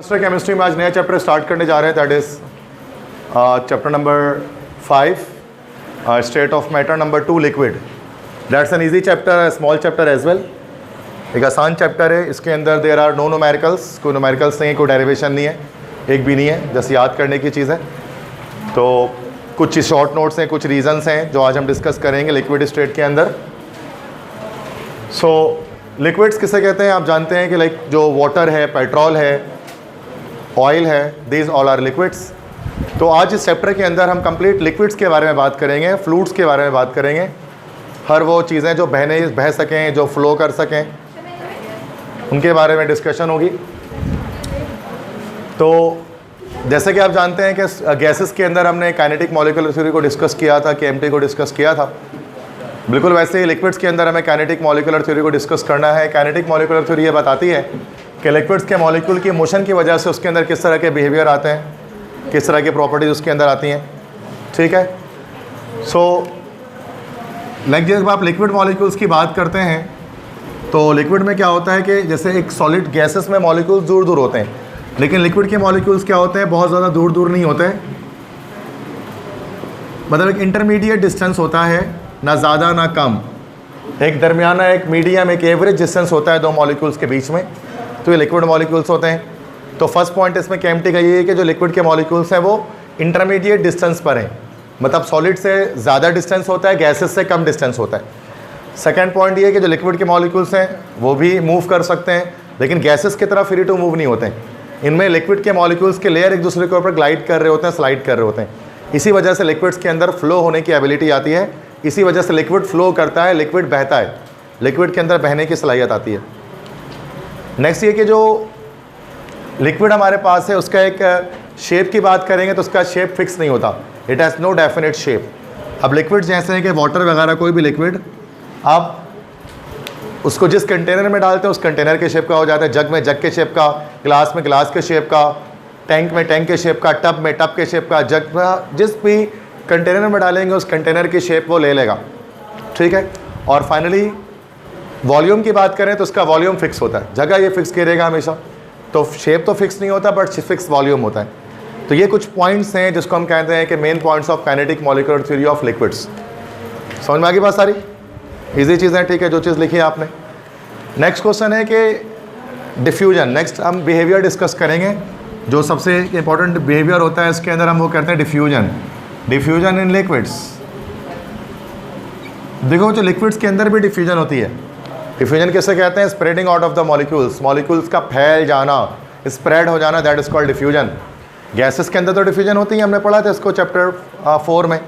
Chemistry में आज नया चैप्टर स्टार्ट करने जा रहे हैं, that is chapter number 5 state of matter, number 2 liquid. That's an easy chapter, small chapter as well. एक आसान चैप्टर है, इसके अंदर देयर आर नो न्यूमेरिकल्स, कोई न्यूमेरिकल्स नहीं है, कोई डेरिवेशन नहीं है, एक भी नहीं है, जस्ट याद करने की चीज़ है। तो कुछ शॉर्ट नोट्स हैं, कुछ रीजंस हैं जो आज हम डिस्कस करेंगे लिक्विड स्टेट के अंदर। सो लिक्विड्स किसे कहते हैं आप जानते हैं कि लाइक जो वाटर है, पेट्रोल है, ऑयल है, दीज ऑल आर लिक्विड्स। तो आज इस चैप्टर के अंदर हम कंप्लीट लिक्विड्स के बारे में बात करेंगे, फ्लूइड्स के बारे में बात करेंगे, हर वो चीज़ें जो बह सकें, जो फ्लो कर सकें, उनके बारे में डिस्कशन होगी। तो जैसे कि आप जानते हैं कि गैसेस के अंदर हमने काइनेटिक मॉलिक्यूलर थ्योरी को डिस्कस किया था, केएमटी को डिस्कस किया था। बिल्कुल वैसे ही लिक्विड्स के अंदर हमें काइनेटिक मॉलिक्यूलर थ्योरी को डिस्कस करना है। काइनेटिक मॉलिक्यूलर थ्योरी ये बताती है कि लिक्विड्स के मॉलिक्यूल की मोशन की वजह से उसके अंदर किस तरह के बिहेवियर आते हैं, किस तरह की प्रॉपर्टीज उसके अंदर आती हैं, ठीक है। सो लाइक जब आप लिक्विड मॉलिक्यूल्स की बात करते हैं तो लिक्विड में क्या होता है कि जैसे एक सॉलिड गैसेस में मॉलिक्यूल्स दूर दूर होते हैं, लेकिन लिक्विड के मॉलिक्यूल्स क्या होते हैं, बहुत ज़्यादा दूर दूर नहीं होते, मतलब एक इंटरमीडिएट डिस्टेंस होता है, ना ज़्यादा ना कम, एक दरमियाना, एक मीडियम, एक एवरेज डिस्टेंस होता है दो मॉलिक्यूल्स के बीच में। तो ये लिक्विड मॉलिक्यूल्स होते हैं। तो फर्स्ट पॉइंट इसमें केएमटी का ये है कि जो लिक्विड के मॉलिक्यूल्स हैं वो इंटरमीडिएट डिस्टेंस पर हैं, मतलब सॉलिड से ज़्यादा डिस्टेंस होता है, गैसेस से कम डिस्टेंस होता है। सेकेंड पॉइंट ये है कि जो लिक्विड के मॉलिक्यूल्स हैं वो भी मूव कर सकते हैं, लेकिन गैसेस की तरह फ्री टू मूव नहीं होते हैं। इनमें लिक्विड के मॉलिक्यूल्स के लेयर एक दूसरे के ऊपर ग्लाइड कर रहे होते हैं, स्लाइड कर रहे होते हैं। इसी वजह से लिक्विड्स के अंदर फ्लो होने की एबिलिटी आती है, इसी वजह से लिक्विड फ्लो करता है, लिक्विड बहता है, लिक्विड के अंदर बहने की सलाहियत आती है। नेक्स्ट ये कि जो लिक्विड हमारे पास है उसका एक शेप की बात करेंगे तो उसका शेप फिक्स नहीं होता, it has no definite shape. अब लिक्विड जैसे हैं कि वाटर वगैरह कोई भी लिक्विड, आप उसको जिस कंटेनर में डालते हैं उस कंटेनर के शेप का हो जाता है, जग में जग के शेप का, ग्लास में ग्लास के शेप का, टैंक में टैंक के शेप का, टब में टब के शेप का, जग में जिस भी कंटेनर में डालेंगे उस कंटेनर की शेप वो ले लेगा, ठीक है। और फाइनली वॉल्यूम की बात करें तो उसका वॉल्यूम फिक्स होता है, जगह ये फिक्स करेगा हमेशा, तो शेप तो फिक्स नहीं होता बट फिक्स वॉल्यूम होता है। तो ये कुछ पॉइंट्स हैं जिसको हम कहते हैं कि main points of kinetic molecular theory of liquids. समझ में आ गई बात सारी, इजी चीज़ें, ठीक है, जो चीज़ लिखी है आपने। नेक्स्ट क्वेश्चन है कि डिफ्यूजन। नेक्स्ट हम बिहेवियर डिस्कस करेंगे, जो सबसे इंपॉर्टेंट बिहेवियर होता है इसके अंदर हम वो करते हैं डिफ्यूजन। डिफ्यूजन इन लिक्विड्स, देखो जो लिक्विड्स के अंदर भी डिफ्यूजन होती है। डिफ्यूजन किसे कहते हैं, spreading out of the molecules, molecules का फैल जाना, स्प्रेड हो जाना, that is called diffusion. Gases के अंदर तो डिफ्यूजन होती है, हमने पढ़ा था इसको चैप्टर 4 में,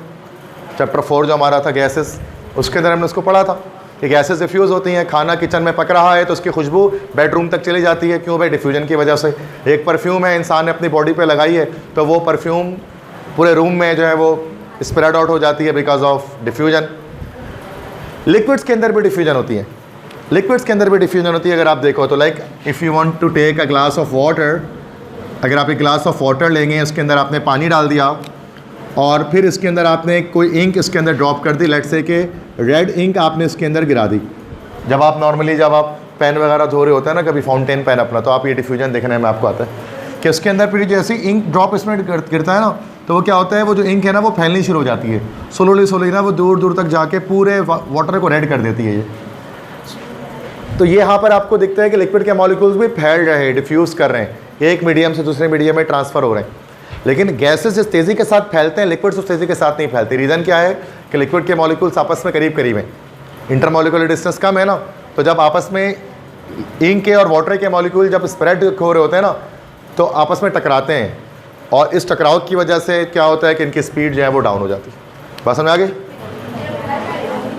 चैप्टर 4 जो हमारा था गैसेस, उसके अंदर हमने उसको पढ़ा था कि गैसेस डिफ्यूज़ होती हैं। खाना किचन में पक रहा है तो उसकी खुशबू बेडरूम तक चली जाती है, क्यों भाई, डिफ्यूजन की वजह से। एक परफ्यूम है, इंसान ने अपनी बॉडी पे लगाई है तो वो परफ्यूम पूरे रूम में जो है वो स्प्रेड आउट हो जाती है बिकॉज ऑफ डिफ्यूजन। लिक्विड्स के अंदर भी डिफ्यूजन होती है, लिक्विड्स के अंदर भी डिफ्यूजन होती है। अगर आप देखो तो like if you want to take a glass of water, अगर आप एक ग्लास ऑफ वाटर लेंगे, इसके अंदर आपने पानी डाल दिया और फिर इसके अंदर आपने कोई इंक इसके अंदर ड्रॉप कर दी, लेट्स से कि रेड इंक आपने इसके अंदर गिरा दी। जब आप नॉर्मली जब आप पेन वगैरह धो रहे होते हैं ना, कभी फाउंटेन पेन अपना, तो आप ये डिफ्यूजन देखने में आपको आता है कि उसके अंदर फिर जैसे इंक ड्रॉप इसमें गिरता है ना, तो वो क्या होता है, वो जो इंक है ना वो फैलनी शुरू हो जाती है, स्लोली ना वो दूर दूर तक जाके पूरे वाटर को रेड कर देती है ये। तो ये यहाँ पर आपको दिखता है कि लिक्विड के मॉलिक्यूल्स भी फैल रहे हैं, डिफ्यूज़ कर रहे हैं, एक मीडियम से दूसरे मीडियम में ट्रांसफ़र हो रहे हैं। लेकिन गैसेस जिस तेज़ी के साथ फैलते हैं, लिक्विड्स उस तेज़ी के साथ नहीं फैलते। रीज़न क्या है कि लिक्विड के मॉलिक्यूल्स आपस में करीब करीब हैं, इंटरमॉलिक्यूलर डिस्टेंस कम है ना, तो जब आपस में इंक के और वाटर के मॉलिक्यूल जब स्प्रेड हो रहे होते हैं ना, तो आपस में टकराते हैं और इस टकराव की वजह से क्या होता है कि इनकी स्पीड जो है वो डाउन हो जाती है। बस समझ आ गई।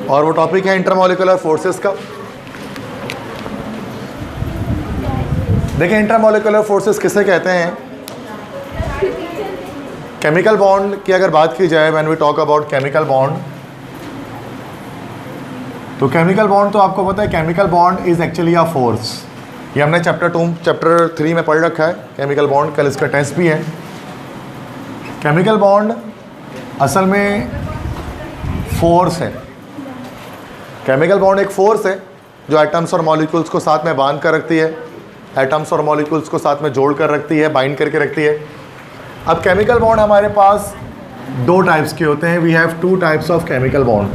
और वो टॉपिक है इंटरमॉलिक्यूलर फोर्सेस का। देखिए इंटरमॉलिक्यूलर फोर्सेस किसे कहते हैं। केमिकल बॉन्ड की अगर बात की जाए, when we talk about chemical bond, तो केमिकल बॉन्ड तो आपको पता है, chemical bond is actually a force. ये हमने चैप्टर 3 में पढ़ रखा है केमिकल बॉन्ड, कल इसका टेस्ट भी है। केमिकल बॉन्ड असल में फोर्स है, केमिकल बॉन्ड एक फोर्स है जो एटम्स और मॉलिक्यूल्स को साथ में बांध कर रखती है। एटम्स और मॉलिक्यूल्स को साथ में जोड़ कर रखती है, बाइंड करके रखती है। अब केमिकल बॉन्ड हमारे पास दो टाइप्स के होते हैं। We have two types of chemical bond.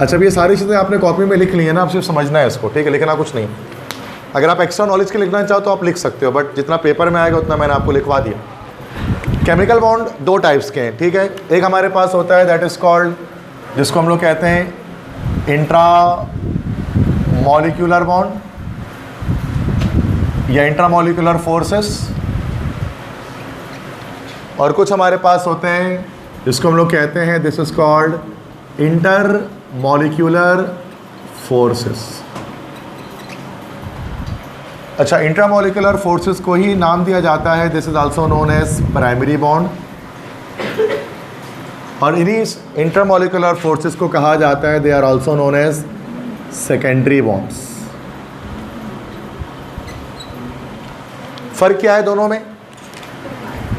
अच्छा, अब ये सारी चीज़ें आपने कॉपी में लिख ली है ना, आप सिर्फ समझना है इसको, ठीक है, लिखना कुछ नहीं। अगर आप एक्स्ट्रा नॉलेज के लिखना चाहो तो आप लिख सकते हो, बट जितना पेपर में आएगा उतना मैंने आपको लिखवा दिया। केमिकल बॉन्ड दो टाइप्स के हैं, ठीक है। एक हमारे पास होता है दैट इज़ कॉल्ड, जिसको हम लोग कहते हैं इंट्रा मॉलिक्यूलर बॉन्ड या इंट्रा मॉलिक्यूलर फोर्सेस, और कुछ हमारे पास होते हैं जिसको हम लोग कहते हैं this is called intermolecular forces. अच्छा, इंट्रामोलिकुलर फोर्सेस को ही नाम दिया जाता है this is also known as primary bond, और इन्हीं इंट्रामोलिकुलर फोर्सेस को कहा जाता है they are also known as secondary bonds. फर्क क्या है दोनों में?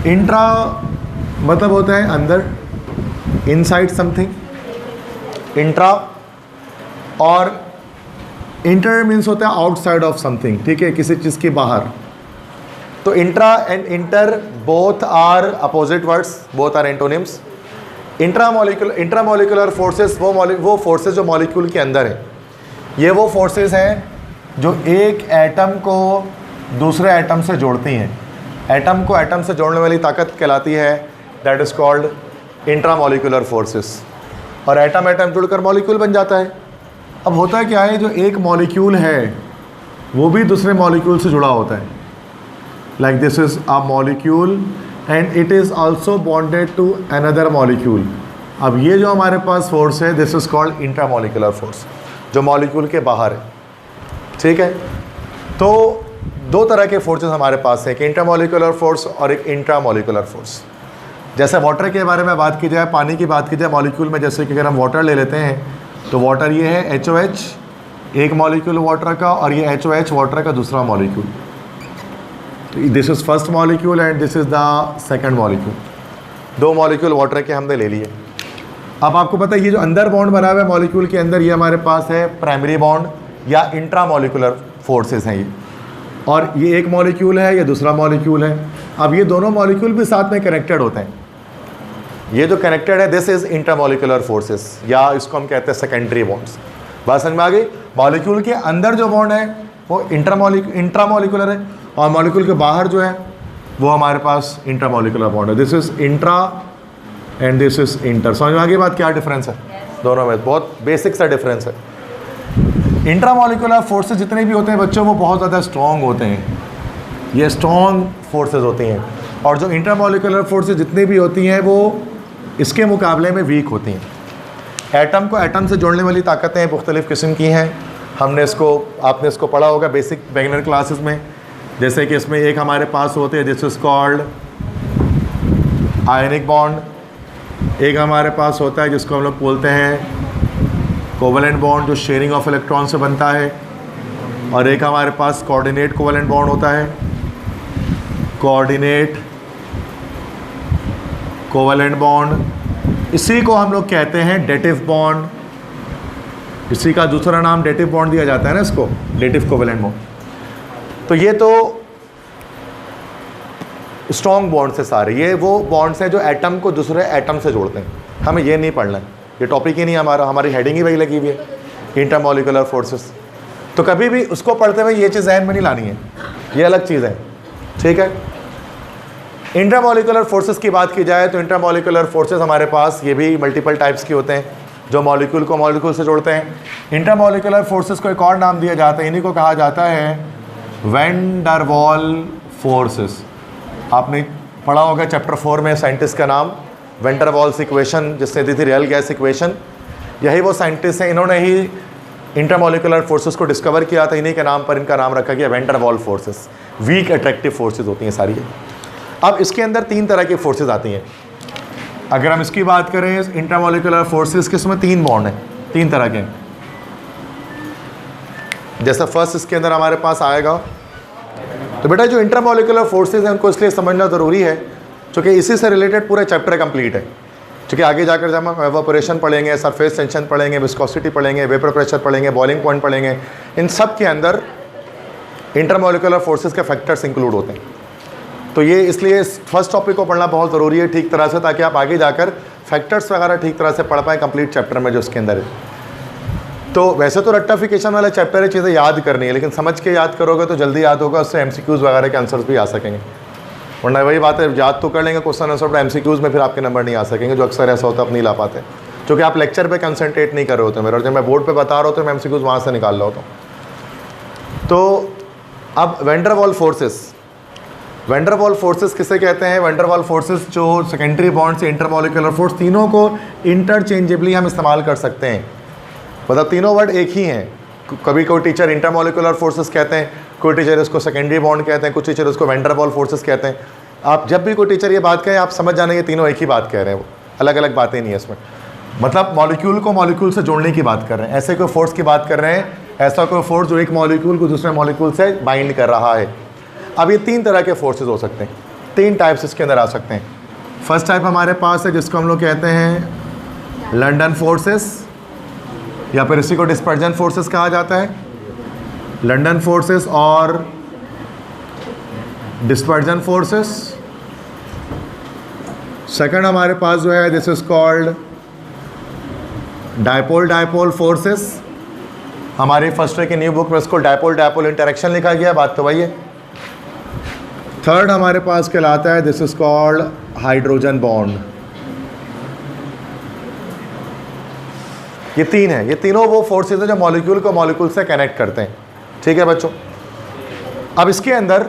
इंट्रा मतलब होता है अंदर, इनसाइड समथिंग, इंट्रा, और इंटर मीन्स होता है आउटसाइड ऑफ समथिंग, ठीक है, किसी चीज़ के बाहर। तो intra and inter both are opposite words, both are antonyms. Intramolecular forces वो फोर्सेस जो मॉलिक्यूल के अंदर है, ये वो फोर्सेस हैं जो एक एटम को दूसरे एटम से जोड़ती हैं। एटम को एटम से जोड़ने वाली ताकत कहलाती है that is called intramolecular forces, और एटम एटम जुड़कर मॉलिक्यूल बन जाता है। अब होता है क्या है, जो एक मॉलिक्यूल है वो भी दूसरे मॉलिक्यूल से जुड़ा होता है, like this is a molecule and it is also bonded to another molecule. अब ये जो हमारे पास फोर्स है this is called intramolecular force, जो मॉलिक्यूल के बाहर है, ठीक है। तो दो तरह के फोर्सेस हमारे पास हैं, एक इंट्रामोलिकुलर फोर्स और एक इंट्रामोलिकुलर फोर्स। जैसे वाटर के बारे में बात की जाए, पानी की बात की जाए मॉलिक्यूल में, जैसे कि अगर हम वाटर ले लेते हैं तो वाटर ये है HOH, एक मॉलिक्यूल वाटर का, और ये HOH वाटर का दूसरा molecule. This is first molecule and this is the second molecule. दो मॉलिक्यूल वाटर के हमने ले लिए। अब आपको पता है ये जो अंदर बॉन्ड बना हुआ है मॉलिक्यूल के अंदर, ये हमारे पास है प्राइमरी बॉन्ड या इंट्रामोलिकुलर फोर्सेस हैं ये, और ये एक मॉलिक्यूल है, ये दूसरा मॉलिक्यूल है। अब ये दोनों मॉलिक्यूल भी साथ में कनेक्टेड होते हैं। ये जो कनेक्टेड है दिस इज इंट्रामोलिकुलर फोर्सेस, या इसको हम कहते हैं सेकेंडरी बॉन्ड्स। बात समझ में आ गई? मॉलिक्यूल के अंदर जो बॉन्ड है वो इंट्रामोलिकुलर है, और मॉलिक्यूल के बाहर जो है वो हमारे पास इंट्रामोलिकुलर बॉन्ड है। This is intra and this is inter. समझ में आ गई बात? क्या डिफरेंस है दोनों में? बहुत बेसिक सा डिफरेंस है। इंट्रामोलिकुलर फोर्सेस जितने भी होते हैं बच्चों, वो बहुत ज़्यादा स्ट्रॉन्ग होते हैं, ये स्ट्रॉन्ग फोर्सेस होती हैं, और जो इंट्रामोलिकुलर फोर्सेस जितनी भी होती हैं वो इसके मुकाबले में वीक होती हैं। एटम को एटम से जोड़ने वाली ताकतें मुख्तलिफ़ किस्म की हैं। हमने इसको, आपने इसको पढ़ा होगा बेसिक बिगिनर क्लासेस में, जैसे कि इसमें एक हमारे पास होते हैं this is called ionic bond, एक हमारे पास होता है जिसको हम लोग बोलते हैं कोवलेंट बॉन्ड, जो शेयरिंग ऑफ इलेक्ट्रॉन से बनता है, और एक हमारे पास कोऑर्डिनेट कोवलेंट बॉन्ड होता है, कोऑर्डिनेट कोवलेंट बॉन्ड। इसी को हम लोग कहते हैं डेटिव बॉन्ड, इसी का दूसरा नाम डेटिव बॉन्ड दिया जाता है ना इसको, डेटिव कोवलेंट बॉन्ड। तो ये तो स्ट्रॉन्ग बॉन्ड्स है सारे, ये वो बॉन्ड्स हैं जो एटम को दूसरे एटम से जोड़ते हैं। हमें ये नहीं पढ़ना है, ये टॉपिक ही नहीं हमारा, हमारी हेडिंग ही वही लगी हुई है इंटरमोलिकुलर फोर्सेस। तो कभी भी उसको पढ़ते हुए ये चीज़ जहन में नहीं लानी है, ये अलग चीज़ है, ठीक है। इंट्रामोलिकुलर फोर्सेस की बात की जाए तो इंट्रामोलिकुलर फोर्सेस हमारे पास ये भी मल्टीपल टाइप्स की होते हैं, जो मॉलिक्यूल को मॉलिक्यूल से जोड़ते हैं। इंट्रामोलिकुलर फोर्सेस को एक और नाम दिया जाता है, इन्हीं को कहा जाता है वैन डर वाल फोर्सेस। आपने पढ़ा होगा चैप्टर 4 में साइंटिस्ट का नाम वैन डर वाल्स इक्वेशन, जिसने दी थी रियल गैस इक्वेशन। यही वो साइंटिस्ट हैं, इन्होंने ही इंट्रामोलिकुलर फोर्सेस को डिस्कवर किया था, इन्हीं के नाम पर इनका नाम रखा गया वैन डर वाल फोर्सेस। वीक अट्रैक्टिव फोर्सेस होती हैं सारी। अब इसके अंदर 3 तरह की फोर्सेस आती हैं। अगर हम इसकी बात करें इंट्रामोलिकुलर फोर्सेस के, इसमें 3 बॉन्ड हैं, 3 तरह के। जैसा फर्स्ट इसके अंदर हमारे पास आएगा, तो बेटा जो इंट्रामोलिकुलर फोर्सेस हैं उनको इसलिए समझना ज़रूरी है क्योंकि इसी से रिलेटेड पूरा चैप्टर कंप्लीट है। क्योंकि आगे जाकर जब हम एवापोरेशन पढ़ेंगे, सरफेस टेंशन पढ़ेंगे, विस्कोसिटी पढ़ेंगे, वेपर प्रेशर पढ़ेंगे, बॉइलिंग पॉइंट पढ़ेंगे, इन सब के अंदर इंटरमोलिकुलर फोर्सेस के फैक्टर्स इंक्लूड होते हैं। तो ये इसलिए इस फर्स्ट टॉपिक को पढ़ना बहुत ज़रूरी है ठीक तरह से, ताकि आप आगे जाकर फैक्टर्स वगैरह ठीक तरह से पढ़ पाएँ कंप्लीट चैप्टर में जो इसके अंदर है। तो वैसे तो रट्टाफिकेशन वाला चैप्टर है, चीज़ें याद करनी है, लेकिन समझ के याद करोगे तो जल्दी याद होगा, उससे MCQs वगैरह के आंसर्स भी आ सकेंगे। वरना वही बात है, याद तो कर लेंगे क्वेश्चन आंसर, पर MCQs में फिर आपके नंबर नहीं आ सकेंगे, जो अक्सर ऐसा होता है, आप नहीं ला पाते, क्योंकि आप लेक्चर पे कंसंट्रेट नहीं कर रहे होते मेरे, और जब मैं बोर्ड पे बता रहा होता हूँ मैं MCQs वहाँ से निकाल रहा होता हूँ। तो अब वैन डर वाल फोर्सेस, वैन डर वाल फोर्सेस किसे कहते हैं? वैन डर वाल फोर्सेस जो सेकेंडरी बॉन्ड से इंटरमोलिकुलर फोर्स, तीनों को इंटरचेंजेबली हम इस्तेमाल कर सकते हैं। मतलब तीनों वर्ड एक ही हैं। कभी कोई टीचर इंटरमोलिकुलर फोर्सेस कहते हैं, कोई टीचर इसको सेकेंडरी बॉन्ड कहते हैं, कुछ टीचर उसको वैन डर वाल फोर्सेस कहते हैं। आप जब भी कोई टीचर ये बात कहें, आप समझ जाना ये तीनों एक ही बात कह रहे हैं, वो अलग अलग बातें नहीं है इसमें। मतलब मॉलिक्यूल को मॉलिक्यूल से जोड़ने की बात कर रहे हैं, ऐसे कोई फोर्स की बात कर रहे हैं, ऐसा कोई फोर्स जो एक मॉलिक्यूल को दूसरे मॉलिक्यूल से बाइंड कर रहा है। अब ये तीन तरह के फोर्सेज हो सकते हैं, तीन टाइप्स इसके अंदर आ सकते हैं। फर्स्ट टाइप हमारे पास है जिसको हम लोग कहते हैं लंडन फोर्सेस, या फिर इसी को डिस्पर्जन फोर्सेस कहा जाता है, लंडन फोर्सेस और डिस्पर्जन फोर्सेस। सेकंड हमारे पास जो है this is called dipole dipole forces. हमारी फर्स्ट ईयर की न्यू बुक में इसको डायपोल डायपोल इंटरेक्शन लिखा गया, बात तो वही है। थर्ड हमारे पास कहलाता है this is called hydrogen bond. ये तीन है, ये तीनों वो फोर्सेस हैं जो मॉलिक्यूल को मॉलिक्यूल से कनेक्ट करते हैं। ठीक है बच्चों, अब इसके अंदर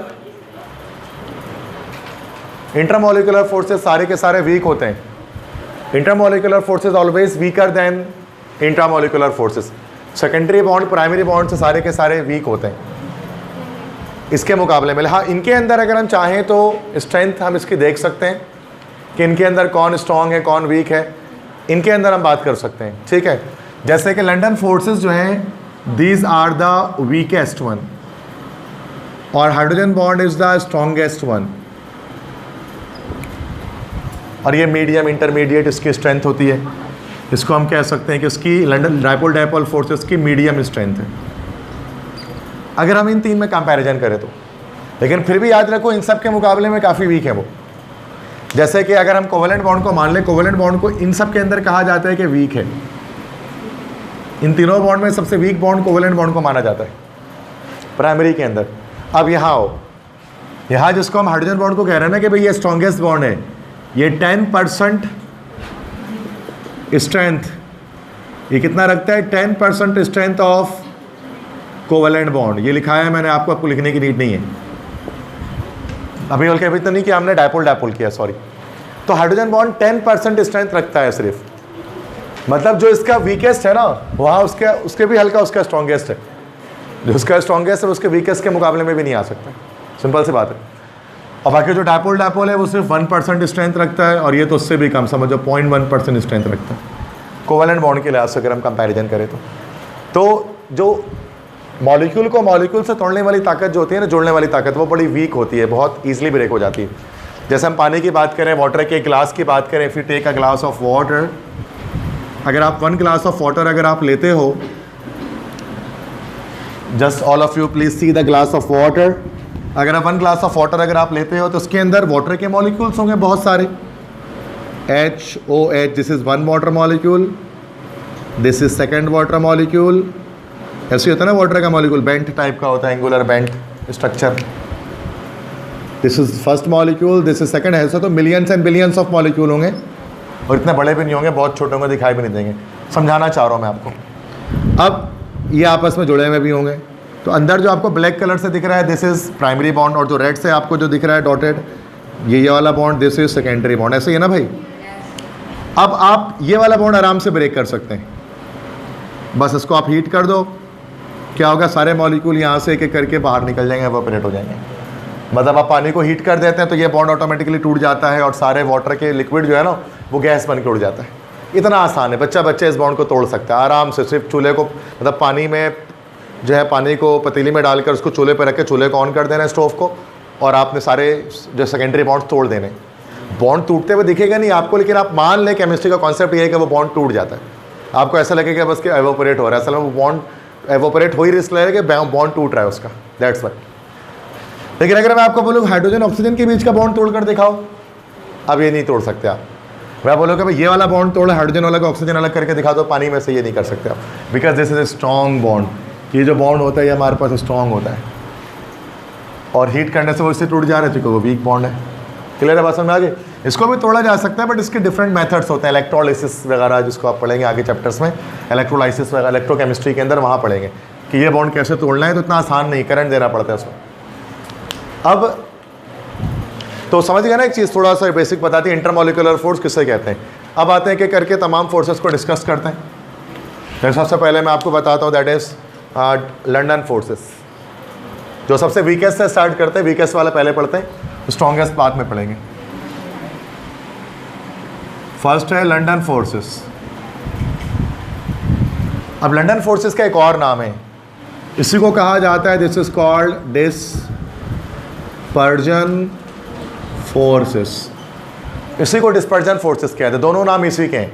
इंटरमोलिकुलर फोर्सेस सारे के सारे वीक होते हैं। Intermolecular forces always weaker then intramolecular forces. Secondary bond primary bond से सारे के सारे वीक होते हैं इसके मुकाबले में। हाँ, इनके अंदर अगर हम चाहें तो स्ट्रेंथ हम इसकी देख सकते हैं कि इनके अंदर कौन स्ट्रॉन्ग है कौन वीक है, इनके अंदर हम बात कर सकते हैं। ठीक है, जैसे कि लंदन फोर्सेस जो हैं these are the weakest one, और hydrogen bond is the strongest one, और ये मीडियम इंटरमीडिएट इसकी स्ट्रेंथ होती है। इसको हम कह सकते हैं कि इसकी लंदन डायपोल डायपोल फोर्सेस की मीडियम स्ट्रेंथ है अगर हम इन तीन में कंपैरिजन करें तो। लेकिन फिर भी याद रखो इन सब के मुकाबले में काफ़ी वीक है वो। जैसे कि अगर हम कोवेलेंट बॉन्ड को मान लें, कोवेलेंट बॉन्ड को इन सब के अंदर कहा जाता है कि वीक है। इन तीनों बॉन्ड में सबसे वीक बॉन्ड कोवेलेंट बॉन्ड को माना जाता है प्राइमरी के अंदर। अब यहाँ हो, यहाँ जिसको हम हाइड्रोजन बॉन्ड को कह रहे हैं ना कि भाई ये स्ट्रॉन्गेस्ट बॉन्ड है, ये 10% स्ट्रेंथ, ये कितना रखता है 10% स्ट्रेंथ ऑफ कोवेलेंट बॉन्ड। ये लिखा है मैंने, आपको लिखने की नीड नहीं है अभी, बल्कि अभी तो नहीं किया हमने, डायपोल डायपोल किया, सॉरी। तो हाइड्रोजन बॉन्ड 10% स्ट्रेंथ रखता है सिर्फ, मतलब जो इसका वीकेस्ट है ना वहाँ उसके भी हल्का उसका स्ट्रॉन्गेस्ट है। जो उसका स्ट्रॉन्गेस्ट है उसके वीकेस्ट के मुकाबले में भी नहीं आ सकता, सिंपल सी बात है। और बाकी जो डायपोल डायपोल है वो सिर्फ 1% स्ट्रेंथ रखता है, और ये तो उससे भी कम, समझो 0.1% स्ट्रेंथ रखता है कोवेलेंट बॉन्ड के लिहाज से अगर हम कंपैरिजन करें तो जो मॉलिक्यूल को मॉलिक्यूल से तोड़ने वाली ताकत जो होती है ना, जोड़ने वाली ताकत, वो बड़ी वीक होती है, बहुत ईजिली ब्रेक हो जाती है। जैसे हम पानी की बात करें, वाटर के ग्लास की बात करें, if you take a glass of water, अगर आप 1 ग्लास ऑफ वाटर अगर आप लेते हो, just all of you please see the glass of water. अगर आप 1 ग्लास ऑफ वाटर अगर आप लेते हो तो उसके अंदर वाटर के मॉलिक्यूल्स होंगे बहुत सारे, HOH, this is 1 water molecule, this is second water molecule. ऐसे होता है ना वाटर का मॉलिक्यूल, बेंट टाइप का होता है, angular bent structure. This is first molecule, this is second. ऐसा तो millions and billions of molecule होंगे, और इतने बड़े भी नहीं होंगे, बहुत छोटे होंगे, दिखाई भी नहीं देंगे। समझाना चाह रहा हूँ मैं आपको। अब ये आपस में जुड़े हुए भी होंगे, तो अंदर जो आपको ब्लैक कलर से दिख रहा है दिस इज प्राइमरी बॉन्ड, और जो रेड से आपको जो दिख रहा है डॉटेड, ये वाला bond this is secondary bond. ऐसे ही है ना भाई। अब आप ये वाला बॉन्ड आराम से ब्रेक कर सकते हैं, बस इसको आप हीट कर दो, क्या होगा, सारे मॉलिक्यूल यहाँ से एक एक करके बाहर निकल जाएंगे, एवापोरेट हो जाएंगे। मतलब आप पानी को हीट कर देते हैं तो ये बॉन्ड ऑटोमेटिकली टूट जाता है, और सारे वाटर के लिक्विड जो है ना वो गैस बन के उड़ जाता है। इतना आसान है, बच्चा इस बॉन्ड को तोड़ सकता है आराम से। सिर्फ चूल्हे को, मतलब पानी में जो है, पानी को पतीली में डालकर उसको चूल्हे पर रख के चूल्हे को ऑन कर देना है, स्टोव को, और आपने सारे जो सेकेंडरी बॉन्ड तोड़ देने। बॉन्ड टूटते हुए दिखेगा नहीं आपको, लेकिन आप मान लें केमिस्ट्री का कॉन्सेप्ट ये है कि वो बॉन्ड टूट जाता है। आपको ऐसा लगेगा बस कि एवोपरेट हो रहा है, असल में वो बॉन्ड एवोपरेट हो ही इसलिए कि बॉन्ड टूट रहा है उसका, दैट्स व्हाई। लेकिन अगर मैं आपको बोलूँ हाइड्रोजन ऑक्सीजन के बीच का बॉन्ड तोड़कर दिखाओ, अब ये नहीं तोड़ सकते आप। मैं बोलूँगा भाई ये वाला बॉन्ड तोड़, हाइड्रोजन वाला का ऑक्सीजन अलग करके दिखा दो पानी में से, ये नहीं कर सकते आप, because this is a strong bond. ये जो बॉन्ड होता है ये हमारे पास स्ट्रॉन्ग होता है और हीट करने से वो इससे टूट जा रहा है क्योंकि वो वीक बॉन्ड है। क्लियर है बात समझ में आगे? इसको भी तोड़ा जा सकता है बट इसके डिफरेंट मेथड्स होते हैं, इलेक्ट्रोलाइसिस वगैरह जिसको आप पढ़ेंगे आगे चैप्टर्स में, इलेक्ट्रोलाइसिस वगैरह इलेक्ट्रोकेमिस्ट्री के अंदर वहाँ पढ़ेंगे कि ये बॉन्ड कैसे तोड़ना है। तो इतना आसान नहीं, करंट देना पड़ता है उसमें। अब तो समझ गया ना एक चीज़, थोड़ा सा बेसिक बताती है इंटरमोलिकुलर फोर्स किसे कहते हैं। अब आते हैं कि करके तमाम फोर्सेस को डिस्कस करते हैं। तो सबसे पहले मैं आपको बताता हूँ दैट इज़ लंदन फोर्सेस। जो सबसे वीकेस्ट से स्टार्ट करते हैं, वीकेस्ट वाला पहले पढ़ते हैं, स्ट्रॉन्गेस्ट बाद में पढ़ेंगे। फर्स्ट है लंदन फोर्सेस। अब लंदन फोर्सेस का एक और नाम है, इसी को कहा जाता है this is called dispersion forces. इसी को डिस्पर्जन फोर्सेस कहते हैं, दोनों नाम इसी के हैं,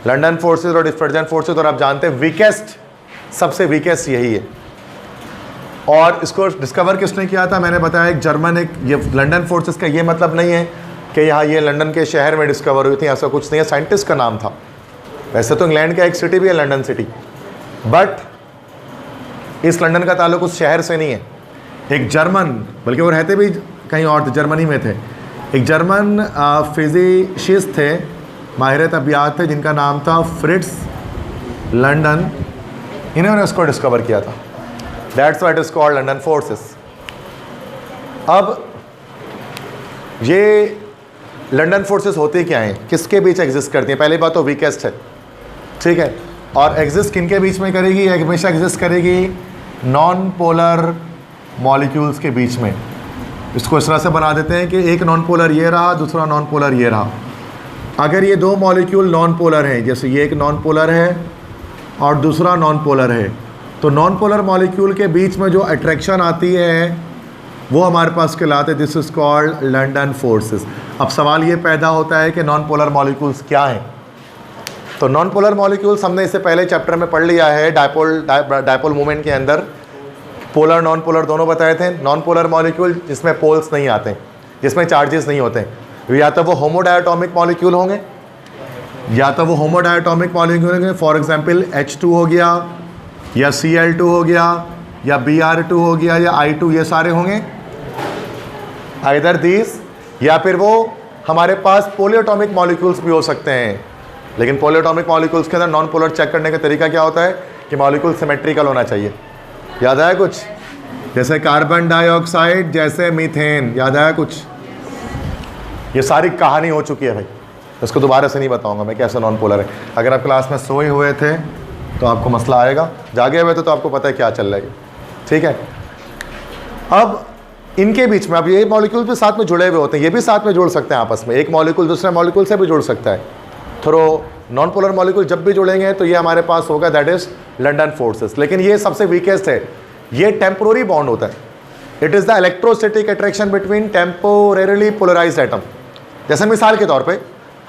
लंदन फोर्सेस और डिस्पर्जन फोर्सेस। और आप जानते हैं वीकेस्ट, सबसे वीकेस्ट यही है। और इसको डिस्कवर किसने किया था? मैंने बताया एक जर्मन, एक ये लंदन फोर्सेस का ये मतलब नहीं है कि यहाँ ये लंदन के शहर में डिस्कवर हुई थी, ऐसा कुछ नहीं है, साइंटिस्ट का नाम था। वैसे तो इंग्लैंड का एक सिटी भी है लंदन सिटी, बट इस लंदन का ताल्लुक उस शहर से नहीं है। एक जर्मन, बल्कि वो रहते भी कहीं और थे, जर्मनी में थे, एक जर्मन फिजिशिस्ट थे, माहिर तबियात थे, जिनका नाम था फ्रिट्स लंदन। इन्होंने उसको डिस्कवर किया था, that's what is called London forces. अब ये लंदन फोर्सेस होती क्या हैं, किसके बीच एग्जिस्ट करती हैं? पहली बात तो वीकेस्ट है, ठीक है। और एग्जिस्ट किन के बीच में करेगी? हमेशा एग्जिस्ट करेगी नॉन पोलर मॉलिक्यूल्स के बीच में। इसको इस तरह से बना देते हैं कि एक नॉन पोलर ये रहा, दूसरा नॉन पोलर ये रहा। अगर ये दो मॉलिक्यूल नॉन पोलर हैं, जैसे ये एक नॉन पोलर है और दूसरा नॉन पोलर है, तो नॉन पोलर मॉलिक्यूल के बीच में जो अट्रैक्शन आती है वो हमारे पास कहलाते हैं this is called London forces. अब सवाल ये पैदा होता है कि नॉन पोलर मॉलिक्यूल्स क्या हैं? तो नॉन पोलर मॉलिक्यूल्स हमने इससे पहले चैप्टर में पढ़ लिया है, डायपोल मूवमेंट के अंदर पोलर नॉन पोलर दोनों बताए थे। नॉन पोलर मॉलिक्यूल जिसमें पोल्स नहीं आते, जिसमें चार्जेस नहीं होते, या तो वो होमोडायटोमिक मॉलिक्यूल होंगे या तो वो होमोडायटोमिक मॉलिक्यूल होंगे। फॉर एग्जांपल H2 हो गया या Cl2 हो गया या Br2 हो गया या I2, ये सारे होंगे आइदर दीज, या फिर वो हमारे पास पोलियोटोमिक मॉलिक्यूल्स भी हो सकते हैं। लेकिन पोलियोटोमिक मॉलिक्यूल्स के अंदर नॉन पोलर चेक करने का तरीका क्या होता है कि मॉलिक्यूल सिमेट्रिकल होना चाहिए। याद आया कुछ? जैसे कार्बन डाइऑक्साइड, जैसे मीथेन, याद आया कुछ? ये सारी कहानी हो चुकी है भाई, इसको दोबारा से नहीं बताऊंगा मैं कैसे नॉन पोलर है। अगर आप क्लास में सोए हुए थे तो आपको मसला आएगा, जागे हुए थे तो आपको पता है क्या चल रहा है, ठीक है। अब इनके बीच में अब ये मॉलिक्यूल भी साथ में जुड़े हुए होते हैं, ये भी साथ में जुड़ सकते हैं आपस में, एक मॉलिक्यूल दूसरे मॉलिक्यूल से भी जुड़ सकता है थ्रू नॉन पोलर मॉलिक्यूल। जब भी जुड़ेंगे तो ये हमारे पास होगा दैट इज लंदन फोर्सेस। लेकिन ये सबसे वीकेस्ट है, ये टेम्पोररी बॉन्ड होता है। It is the electrostatic attraction between temporarily polarised atom. जैसे मिसाल के तौर पे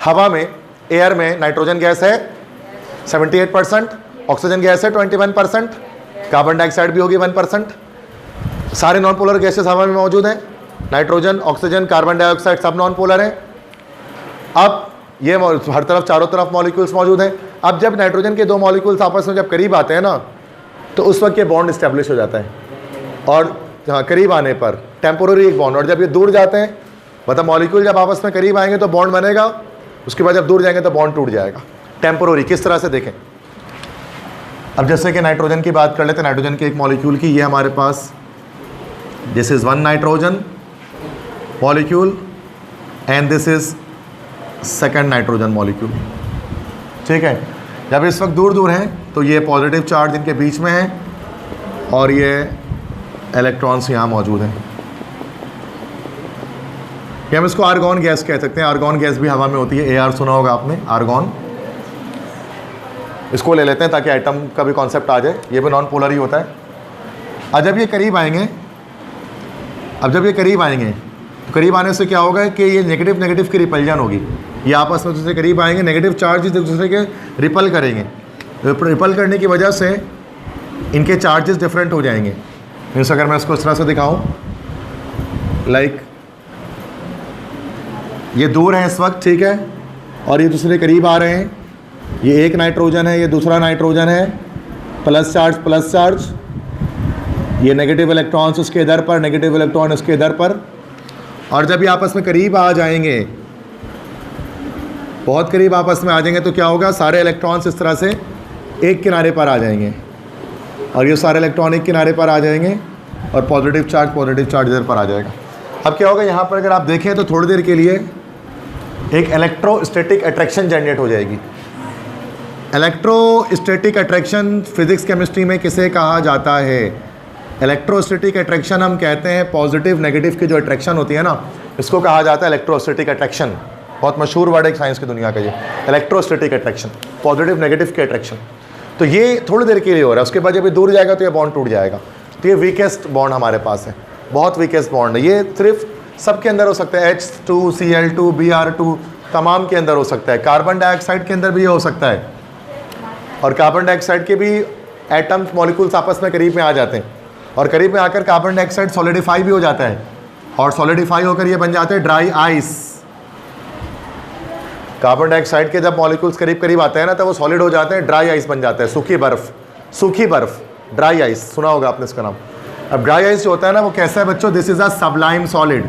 हवा में, एयर में नाइट्रोजन गैस है 78%, ऑक्सीजन गैस है 21%, कार्बन डाइऑक्साइड भी होगी 1%। सारे नॉन पोलर गैसेस हवा में मौजूद हैं, नाइट्रोजन, ऑक्सीजन, कार्बन डाइऑक्साइड सब नॉन पोलर हैं। अब ये हर तरफ, चारों तरफ मॉलिक्यूल्स मौजूद हैं। अब जब नाइट्रोजन के दो मॉलिक्यूल्स आपस में जब करीब आते हैं ना, तो उस वक्त ये बॉन्ड इस्टेब्लिश हो जाता है। और हाँ, करीब आने पर टेम्पोररी एक बॉन्ड, और जब ये दूर जाते हैं, मतलब मॉलिक्यूल जब आपस में करीब आएंगे तो बॉन्ड बनेगा, उसके बाद जब दूर जाएंगे तो बॉन्ड टूट जाएगा। टेम्पोररी किस तरह से देखें? अब जैसे कि नाइट्रोजन की बात कर लेते हैं, नाइट्रोजन के एक मॉलिक्यूल की, ये हमारे पास this is one nitrogen molecule and this is second nitrogen molecule, ठीक है। जब इस वक्त दूर दूर हैं तो ये पॉजिटिव चार्ज इनके बीच में है और ये इलेक्ट्रॉन्स यहाँ मौजूद हैं। कि हम इसको आर्गॉन गैस कह सकते हैं। आर्गॉन गैस भी हवा में होती है, AR सुना होगा आपने, आर्गॉन। इसको ले लेते हैं ताकि एटम का भी कॉन्सेप्ट आ जाए। ये भी नॉन पोलर ही होता है। अब जब ये करीब आएंगे, तो करीब आने से क्या होगा कि ये नेगेटिव नेगेटिव की रिपल्जन होगी। ये आपस में दूसरे करीब आएंगे, नेगेटिव चार्ज एक दूसरे के रिपल करेंगे। रिपल करने की वजह से इनके चार्जेस डिफरेंट हो जाएंगे। मीन्स अगर मैं इसको इस तरह से दिखाऊं, लाइक ये दूर है इस वक्त, ठीक है, और ये दूसरे करीब आ रहे हैं। ये एक नाइट्रोजन है, ये दूसरा नाइट्रोजन है, प्लस चार्ज, ये नेगेटिव इलेक्ट्रॉन्स उसके इधर पर, नेगेटिव इलेक्ट्रॉन उसके इधर पर। और जब ये आपस में करीब आ जाएंगे, बहुत करीब आपस में आ जाएंगे, तो क्या होगा, सारे इलेक्ट्रॉन्स इस तरह से एक किनारे पर आ जाएंगे, और ये सारे इलेक्ट्रॉन एक किनारे पर आ जाएंगे, और पॉजिटिव चार्ज इधर पर आ जाएगा। अब क्या होगा, यहाँ पर अगर आप देखें तो थोड़ी देर के लिए एक इलेक्ट्रोस्टैटिक अट्रैक्शन जनरेट हो जाएगी। इलेक्ट्रोस्टैटिक अट्रैक्शन फिजिक्स केमिस्ट्री में किसे कहा जाता है? इलेक्ट्रोस्टैटिक अट्रैक्शन हम कहते हैं पॉजिटिव नेगेटिव की जो अट्रैक्शन होती है ना, इसको कहा जाता है इलेक्ट्रोस्टैटिक अट्रैक्शन। बहुत मशहूर वर्ड है साइंस की दुनिया का ये, इलेक्ट्रोस्टैटिक अट्रैक्शन, पॉजिटिव नेगेटिव की अट्रैक्शन। तो ये थोड़ी देर के लिए हो रहा है, उसके बाद जब ये दूर जाएगा तो ये बॉन्ड टूट जाएगा। तो ये वीकेस्ट बॉन्ड हमारे पास है, बहुत वीकेस्ट बॉन्ड है। ये सिर्फ सबके अंदर हो सकता है, H2Cl2 Br2 तमाम के अंदर हो सकता है। कार्बन डाइऑक्साइड के अंदर भी ये हो सकता है, और कार्बन डाइऑक्साइड के भी एटम्स मॉलिक्यूल्स आपस में करीब में आ जाते हैं, और करीब में आकर कार्बन डाइऑक्साइड सॉलिडिफाई भी हो जाता है, और सॉलिडिफाई होकर ये बन जाते हैं ड्राई आइस। कार्बन डाइऑक्साइड के जब मॉलिक्यूल्स करीब करीब आते हैं ना, तब वो सॉलिड हो जाते हैं, ड्राई आइस बन जाता है, सूखी बर्फ, ड्राई आइस, सुना होगा आपने इसका नाम। अब ड्राई आइस जो होता है ना, वो कैसा है बच्चों, this is a Sublime solid.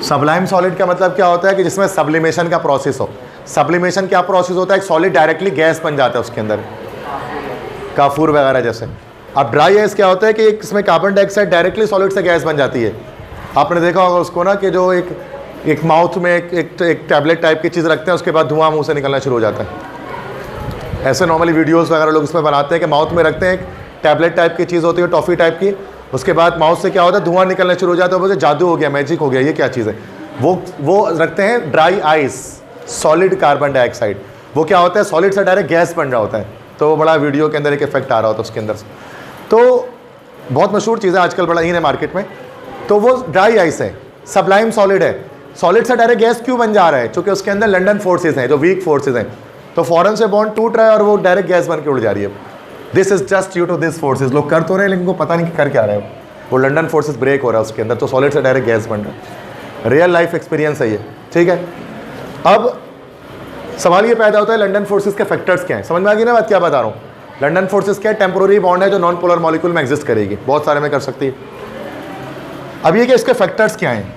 Sublime solid का मतलब क्या होता है कि जिसमें सब्लिमेशन का प्रोसेस हो। सब्लिमेशन क्या प्रोसेस होता है, एक सॉलिड डायरेक्टली गैस बन जाता है उसके अंदर, काफूर वगैरह जैसे। अब ड्राई आइस क्या होता है कि इसमें कार्बन डाइऑक्साइड डायरेक्टली सॉलिड से गैस बन जाती है। आपने देखा होगा उसको ना, कि जो एक माउथ में एक टैबलेट टाइप की चीज़ रखते हैं, उसके बाद धुआं मुंह से निकलना शुरू हो जाता है। ऐसे नॉर्मली वीडियोस वगैरह लोग इसमें बनाते हैं कि माउथ में रखते हैं, एक टैबलेट टाइप की चीज़ होती है, टॉफ़ी टाइप की, उसके बाद माउथ से क्या होता है, धुआं निकलना शुरू हो जाता है। बोलते जादू हो गया, मैजिक हो गया, ये क्या चीज़ है। वो रखते हैं dry ice, solid carbon dioxide. वो क्या होता है, सॉलिड से डायरेक्ट गैस बन रहा होता है, तो वो बड़ा वीडियो के अंदर एक इफेक्ट आ रहा होता है उसके अंदर से। तो बहुत मशहूर चीज़ है, आजकल बड़ा इन है मार्केट में। तो वो ड्राई आइस है, सबलाइम सॉलिड है। सॉलिड से डायरेक्ट गैस क्यों बन जा रहा है? क्योंकि उसके अंदर लंडन फोर्सेज हैं, जो वीक फोर्सेज हैं, तो फॉरन से बॉन्ड टूट रहा है और वो डायरेक्ट गैस बन के उड़ जा रही है। This is just due to this forces. लोग कर तो रहे हैं, लेकिन उनको पता नहीं कि कर क्या रहे हैं। वो लंडन फोर्सेज ब्रेक हो रहा है उसके अंदर, तो सॉलिड से डायरेक्ट गैस बन रहा है। रियल लाइफ एक्सपीरियंस है ये, ठीक है। अब सवाल ये पैदा होता है, लंडन फोर्सेज के फैक्टर्स क्या हैं? समझ में आ गई ना बात क्या बता रहा हूँ? लंडन फोर्सेज क्या है? टेम्पोररी बॉन्ड है जो नॉन पोलर मॉलिक्यूल में एग्जिस्ट करेगी, बहुत सारे में कर सकती है। अब ये कि इसके फैक्टर्स क्या हैं,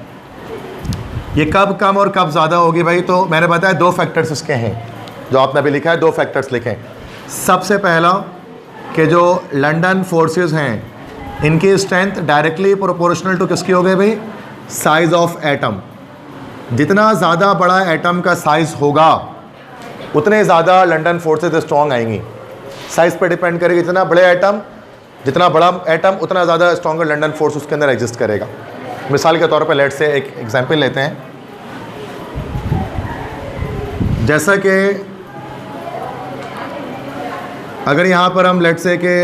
ये कब कम और कब ज़्यादा होगी भाई? तो मैंने बताया 2 फैक्टर्स इसके हैं, जो आपने अभी लिखा है, 2 फैक्टर्स लिखें। सबसे पहला कि जो लंडन फोर्सेस हैं, इनकी स्ट्रेंथ डायरेक्टली प्रोपोर्शनल टू किसकी हो गई भाई? Size of atom. जितना ज़्यादा बड़ा एटम का साइज होगा, उतने ज़्यादा लंडन फोर्सेस स्ट्रॉन्ग आएंगी। साइज पर डिपेंड करेगी, जितना बड़े एटम, जितना बड़ा एटम, उतना ज़्यादा स्ट्रॉन्गर लंडन फोर्स उसके अंदर एग्जिस्ट करेगा। मिसाल के तौर पर लेट से एक एग्जांपल लेते हैं, जैसा कि अगर यहाँ पर हम लेट से के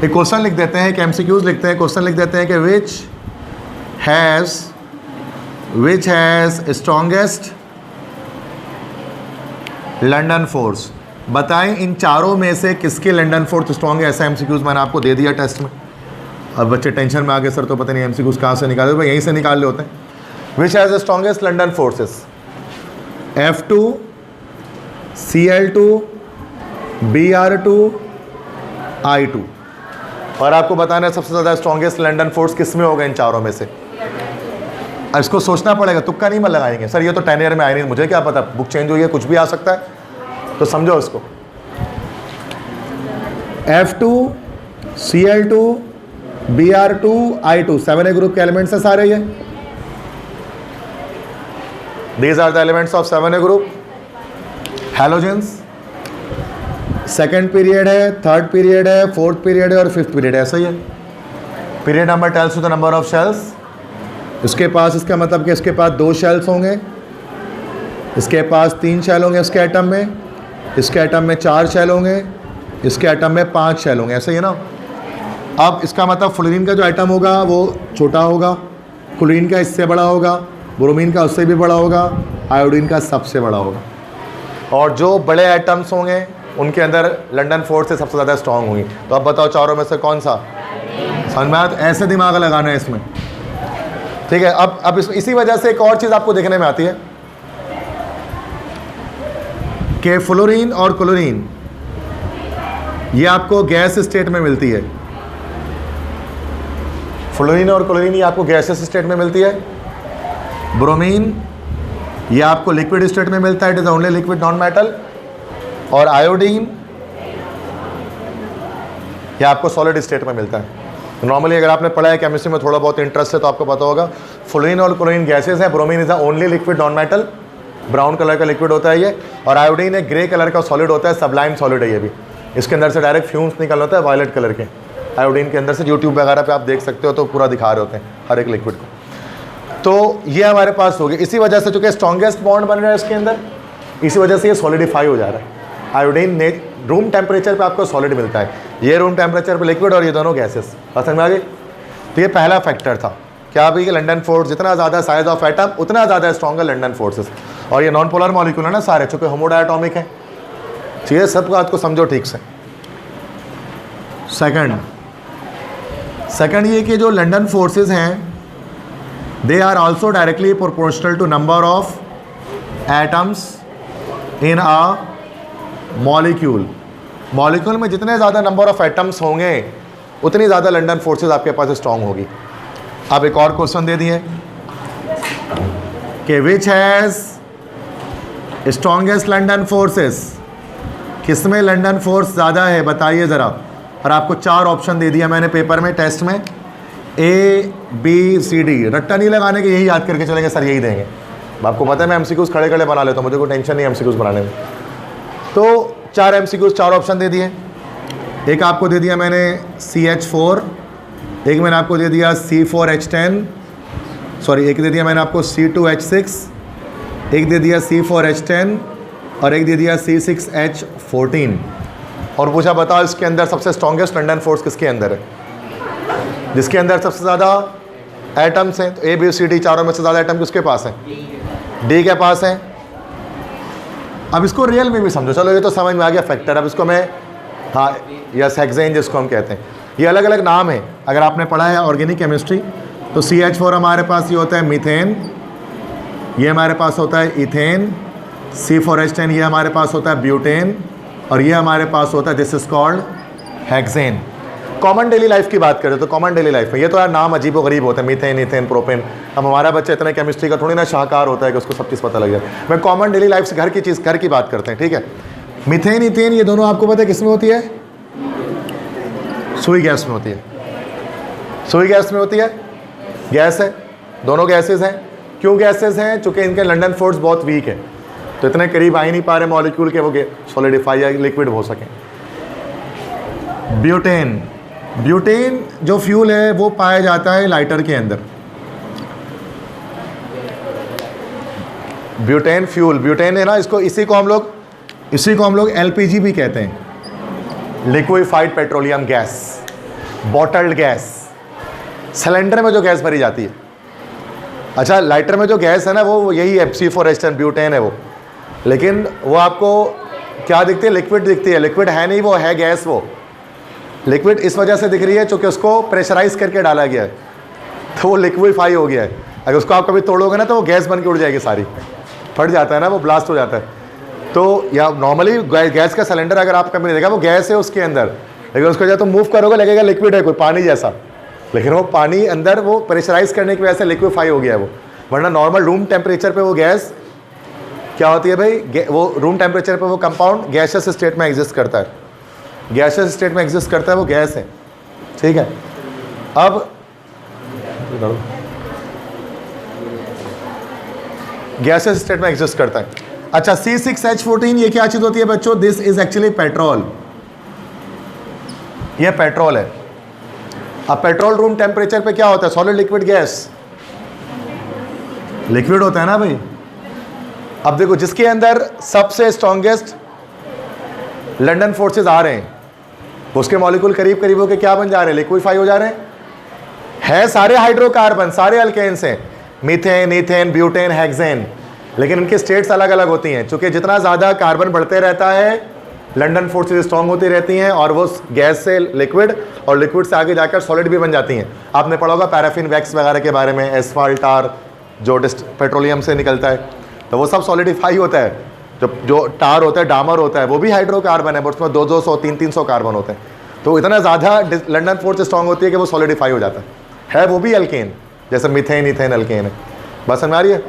एक क्वेश्चन लिख देते हैं, कि MCQs लिखते हैं, क्वेश्चन लिख देते हैं कि which has strongest London force. बताएं इन चारों में से किसकी लंडन फोर्स स्ट्रॉन्ग है? ऐसा MCQs मैंने आपको दे दिया टेस्ट में। अब बच्चे टेंशन में आ गए, सर तो पता नहीं MCQs कहाँ से निकाले, भाई यहीं से निकाल ले होते हैं। Which has the strongest London forces? F2 Cl2 Br2 I2। और आपको बताना है सबसे ज़्यादा स्ट्रॉन्गेस्ट लंडन फोर्स किस में होगा इन चारों में से। अब इसको सोचना पड़ेगा, तुक्का नहीं मत लगाएंगे। सर ये तो 10 ईयर में आए नहीं, मुझे क्या पता, बुक चेंज हुई है, कुछ भी आ सकता है, तो समझो इसको। F2 Cl2 Br2 I2 7A group के एलिमेंट्स हैं सारे ये। These are the elements of 7A group, halogens। Second period है, थर्ड पीरियड है, फोर्थ पीरियड है और फिफ्थ पीरियड है, ऐसा ही है। Period number tells to the number of shells. इसके पास, इसका मतलब कि इसके पास 2 शेल्स होंगे, इसके पास 3 शेल होंगे इसके एटम में, इसके एटम में 4 शेल होंगे, इसके एटम में 5 शेल होंगे, ऐसा ही है ना। अब इसका मतलब फ्लोरीन का जो एटम होगा वो छोटा होगा, क्लोरीन का इससे बड़ा होगा, ब्रोमीन का उससे भी बड़ा होगा, आयोडीन का सबसे बड़ा होगा। और जो बड़े एटम्स होंगे उनके अंदर लंडन फोर्स से सबसे ज़्यादा स्ट्रॉन्ग होंगी। तो अब बताओ चारों में से कौन सा? समझ में आया? ऐसे दिमाग लगाना है इसमें, ठीक है। अब इसी वजह से एक और चीज़ आपको देखने में आती है कि फ्लोरीन और क्लोरीन ये आपको गैस स्टेट में मिलती है। फ्लोरीन और क्लोरीन ये आपको गैसेस स्टेट में मिलती है। ब्रोमीन ये आपको लिक्विड स्टेट में मिलता है, it is only liquid non metal. और आयोडीन ये आपको सॉलिड स्टेट में मिलता है। नॉर्मली अगर आपने पढ़ा है केमिस्ट्री में, थोड़ा बहुत इंटरेस्ट है तो आपको पता होगा फ्लोरीन और क्लोरीन गैसेस है। Bromine is the only liquid non metal, brown colour का लिक्विड होता है ये। और आयोडीन एक ग्रे कलर का सॉलिड होता है, सबलाइम सॉलिड है ये भी। इसके अंदर से डायरेक्ट फ्यूम्स निकल होता है वायलेट कलर के आयोडीन के अंदर से। यूट्यूब वगैरह पे आप देख सकते हो तो पूरा दिखा रहे होते हैं हर एक लिक्विड को। तो ये हमारे पास हो गया। इसी वजह से चूंकि स्ट्रॉन्गेस्ट बॉन्ड बन रहा है इसके अंदर, इसी वजह से ये सॉलिडिफाई हो जा रहा है। आयोडीन ने रूम टेम्परेचर पे आपको सॉलिड मिलता है, ये रूम टेम्परेचर पे लिक्विड, और ये दोनों गैसेस। समझ में आ गई? तो ये पहला फैक्टर था क्या भाई, लंडन फोर्स जितना ज़्यादा साइज ऑफ एटम उतना ज़्यादा स्ट्रॉन्गर लंडन फोर्सेस। और ये नॉन पोलर मॉलिक्यूल है ना सारे, चूँकि होमोडायटॉमिक है। ठीक है, सब बात को समझो ठीक से। सेकंड ये कि जो लंडन फोर्सेस हैं they are also directly proportional to number of atoms in a molecule. Molecule में जितने ज़्यादा नंबर ऑफ एटम्स होंगे उतनी ज़्यादा लंडन फोर्सेस आपके पास स्ट्रॉन्ग होगी। अब एक और क्वेश्चन दे दिए कि which has strongest London forces, किसमें लंडन फोर्स ज़्यादा है बताइए ज़रा। और आपको 4 ऑप्शन दे दिया मैंने पेपर में, टेस्ट में, A B C D। रट्टा नहीं लगाने के, यही याद करके चलेंगे सर यही देंगे। आपको पता है मैं MCQs खड़े खड़े बना लेता हूँ, मुझे कोई टेंशन नहीं MCQs बनाने में। तो 4 MCQs 4 ऑप्शन दे दिए। एक आपको दे दिया मैंने CH4, एक मैंने आपको दे दिया C4H10, सॉरी एक दे दिया मैंने आपको C2H6, एक दे दिया C4H10 और एक दे दिया C6H14। और पूछा बताओ इसके अंदर सबसे स्ट्रॉन्गेस्ट लंडन फोर्स किसके अंदर है, जिसके अंदर सबसे ज़्यादा एटम्स हैं। तो A B C D चारों में से ज़्यादा एटम किसके पास है, D के पास है। अब इसको रियल में भी समझो, चलो ये तो समझ में आ गया फैक्टर। अब इसको मैं, हाँ यस, हेक्सेन जिसको हम कहते हैं, ये अलग अलग नाम है। अगर आपने पढ़ा है ऑर्गेनिक केमिस्ट्री तो CH4 हमारे पास ये होता है मीथेन, ये हमारे पास होता है इथेन। C4H10 ये हमारे पास होता है ब्यूटेन, और ये हमारे पास होता है this is called hexane. Common daily life की बात करें तो कॉमन डेली लाइफ में ये तो यार नाम अजीबो गरीब होते हैं, मीथेन, इथेन, प्रोपेन। अब हमारा बच्चा इतना केमिस्ट्री का थोड़ी ना शाहकार होता है कि उसको सब चीज़ पता लग जाए। मैं कॉमन डेली लाइफ से घर की चीज़, घर की बात करते हैं, ठीक है। मीथेन, इथेन ये दोनों आपको पता है किस में होती है, सुई गैस में होती है। सुई गैस में होती है, गैस है, दोनों गैसेज हैं। क्यों गैसेज हैं? चूँकि इनके लंडन फोर्स बहुत वीक है, तो इतने करीब आ ही नहीं पा रहे मॉलिक्यूल के वो सॉलिडिफाई या लिक्विड हो सकें। ब्यूटेन, ब्यूटेन जो फ्यूल है वो पाया जाता है लाइटर के अंदर। ब्यूटेन फ्यूल, ब्यूटेन है ना, इसी को हम लोग LPG भी कहते हैं, liquefied petroleum gas, bottled gas. Cylinder में जो गैस भरी जाती है, अच्छा लाइटर में जो गैस है ना वो यही C4H10 ब्यूटेन है वो, लेकिन वो आपको क्या दिखती है, लिक्विड दिखती है। लिक्विड है नहीं, वो है गैस। वो लिक्विड इस वजह से दिख रही है क्योंकि उसको प्रेशराइज करके डाला गया है, तो वो लिक्विफाई हो गया है। अगर उसको आप कभी तोड़ोगे ना तो वो गैस बन के उड़ जाएगी, सारी फट जाता है ना, वो ब्लास्ट हो जाता है। तो या नॉर्मली गैस का सिलेंडर अगर आप कभी नहीं देखा, वो गैस है उसके अंदर, लेकिन उसको जब तुम मूव करोगे लगेगा लिक्विड है कोई पानी जैसा, लेकिन वो पानी अंदर वो प्रेशराइज करने की वजह से लिक्विफाई हो गया है वो। वरना नॉर्मल रूम टेम्परेचर पे वो गैस क्या होती है भाई, वो रूम टेम्परेचर पे वो कंपाउंड गैसियस स्टेट में एग्जिस्ट करता है, गैसियस स्टेट में एग्जिस्ट करता है, वो गैस है, ठीक है। अब गैसियस स्टेट में एग्जिस्ट करता है। अच्छा C6H14 ये क्या चीज़ होती है बच्चों, दिस इज एक्चुअली पेट्रोल, ये पेट्रोल है। अब पेट्रोल रूम टेम्परेचर पे क्या होता है, सॉलिड लिक्विड गैस, लिक्विड होता है ना भाई। अब देखो जिसके अंदर सबसे स्ट्रॉन्गेस्ट लंडन फोर्सेस आ रहे हैं उसके मॉलिक्यूल करीब करीब होकर क्या बन जा रहे हैं, लिक्विफाई हो जा रहे हैं। सारे हाइड्रोकार्बन, सारे अल्केन्स हैं, मीथेन, इथेन, ब्यूटेन, हेक्सेन, लेकिन इनके स्टेट्स अलग अलग होती हैं। चूंकि जितना ज़्यादा कार्बन बढ़ते रहता है लंडन फोर्सेस स्ट्रॉन्ग होती रहती हैं और वो गैस से लिक्विड और लिक्विड से आगे जाकर सॉलिड भी बन जाती हैं। आपने पढ़ा होगा पैराफिन वैक्स वगैरह के बारे में, एसफाल्ट टार जो पेट्रोलियम से निकलता है, तो वो सब सॉलिडिफाई होता है। जो टार होता है, डामर होता है, वो भी हाइड्रोकार्बन है, बट उसमें 200 300 कार्बन होते हैं। तो इतना ज़्यादा लंडन फोर्स स्ट्रॉन्ग होती है कि वो सॉलिडिफाई हो जाता है वो भी अल्केन, जैसे मिथेन इथेन अल्केन है। बस समझ आ रही है?